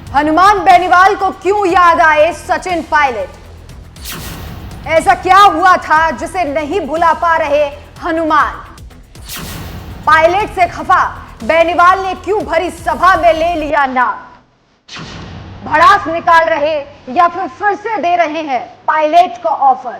हनुमान बेनीवाल को क्यों याद आए सचिन पायलट? ऐसा क्या हुआ था जिसे नहीं भुला पा रहे हनुमान? पायलट से खफा बेनीवाल ने क्यों भरी सभा में ले लिया नाम? भड़ास निकाल रहे या फिर से दे रहे हैं पायलट को ऑफर?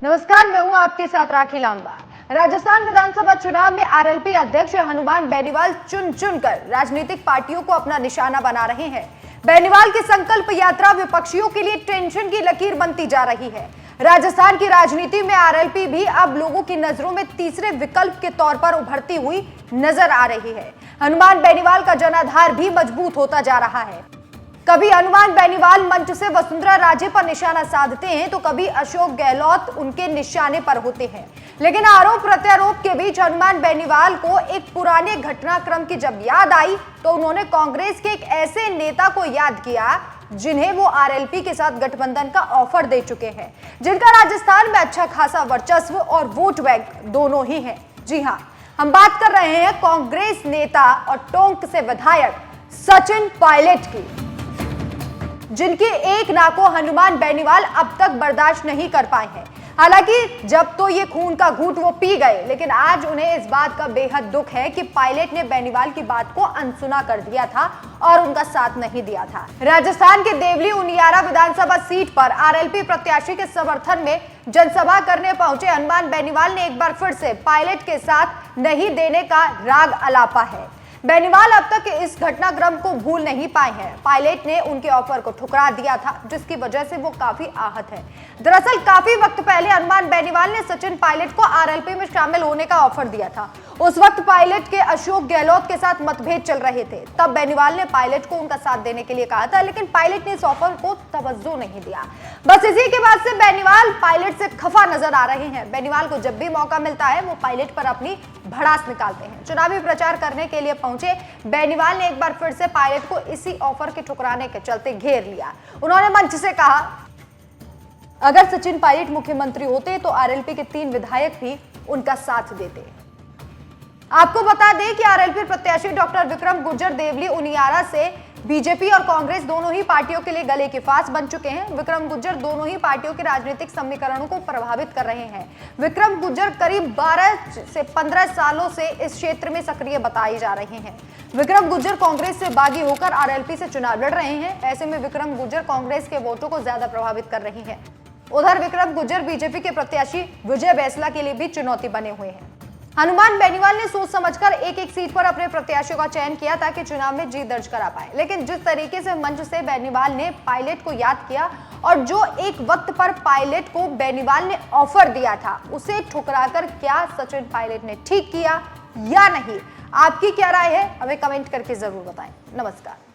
नमस्कार, मैं हूं आपके साथ राखी लांबा। राजस्थान विधानसभा चुनाव में आरएलपी अध्यक्ष हनुमान बेनीवाल चुन चुनकर राजनीतिक पार्टियों को अपना निशाना बना रहे हैं। बेनीवाल की संकल्प यात्रा विपक्षियों के लिए टेंशन की लकीर बनती जा रही है। राजस्थान की राजनीति में आरएलपी भी अब लोगों की नजरों में तीसरे विकल्प के तौर पर उभरती हुई नजर आ रही है। हनुमान बेनीवाल का जनाधार भी मजबूत होता जा रहा है। कभी हनुमान बेनीवाल मंच से वसुंधरा राजे पर निशाना साधते हैं तो कभी अशोक गहलोत उनके निशाने पर होते हैं। लेकिन आरोप प्रत्यारोप के बीच हनुमान बेनीवाल को एक पुराने घटनाक्रम की जब याद आई तो उन्होंने कांग्रेस के एक ऐसे नेता को याद किया जिन्हें वो आरएलपी के साथ गठबंधन का ऑफर दे चुके हैं, जिनका राजस्थान में अच्छा खासा वर्चस्व और वोट बैंक दोनों ही है। जी हाँ, हम बात कर रहे हैं कांग्रेस नेता और टोंक से विधायक सचिन पायलट की, जिनकी एक ना को हनुमान बेनीवाल अब तक बर्दाश्त नहीं कर पाए हैं। हालांकि जब तो ये खून का घूंट वो पी गए, लेकिन आज उन्हें इस बात का बेहद दुख है कि पायलट ने बेनीवाल की बात को अनसुना कर दिया था और उनका साथ नहीं दिया था। राजस्थान के देवली उनियारा विधानसभा सीट पर आरएलपी प्रत्याशी के समर्थन में जनसभा करने पहुंचे हनुमान बेनीवाल ने एक बार फिर से पायलट के साथ नहीं देने का राग अलापा है। बेनीवाल अब तक इस घटनाक्रम को भूल नहीं पाए हैं। पायलट ने उनके ऑफर को ठुकरा दिया था, जिसकी वजह से वो काफी आहत है। दरअसल काफी वक्त पहले हनुमान बेनीवाल ने सचिन पायलट को आरएलपी में शामिल होने का ऑफर दिया था। उस वक्त पायलट के अशोक गहलोत के साथ मतभेद चल रहे थे। तब बेनीवाल ने पायलट को उनका साथ देने के लिए कहा था, लेकिन पायलट ने इस ऑफर को तवज्जो नहीं दिया। बस इसी के बाद से बेनीवाल पायलट से खफा नजर आ रहे हैं। बेनीवाल को जब भी मौका मिलता है वो पायलट पर अपनी भड़ास निकालते हैं। चुनावी प्रचार करने के लिए पहुंचे बेनीवाल ने एक बार फिर से पायलट को इसी ऑफर के ठुकराने के चलते घेर लिया। उन्होंने मंच से कहा, अगर सचिन पायलट मुख्यमंत्री होते तो आरएलपी के 3 विधायक भी उनका साथ देते। आपको बता दें कि आरएलपी प्रत्याशी डॉक्टर विक्रम गुर्जर देवली उनियारा से बीजेपी और कांग्रेस दोनों ही पार्टियों के लिए गले के फास बन चुके हैं। विक्रम गुर्जर दोनों ही पार्टियों के राजनीतिक समीकरणों को प्रभावित कर रहे हैं। विक्रम गुर्जर करीब 12 से 15 सालों से इस क्षेत्र में सक्रिय बताए जा रहे हैं। विक्रम गुर्जर कांग्रेस से बागी होकर आरएलपी से चुनाव लड़ रहे हैं। ऐसे में विक्रम गुर्जर कांग्रेस के वोटों को ज्यादा प्रभावित कर रही है। उधर विक्रम गुर्जर बीजेपी के प्रत्याशी विजय बैसला के लिए भी चुनौती बने हुए हैं। हनुमान बेनीवाल ने सोच समझकर एक एक सीट पर अपने प्रत्याशियों का चयन किया ताकि चुनाव में जीत दर्ज करा पाए। लेकिन जिस तरीके से मंच से बेनीवाल ने पायलट को याद किया और जो एक वक्त पर पायलट को बेनीवाल ने ऑफर दिया था, उसे ठुकराकर क्या सचिन पायलट ने ठीक किया या नहीं? आपकी क्या राय है? हमें कमेंट करके जरूर बताएं। नमस्कार।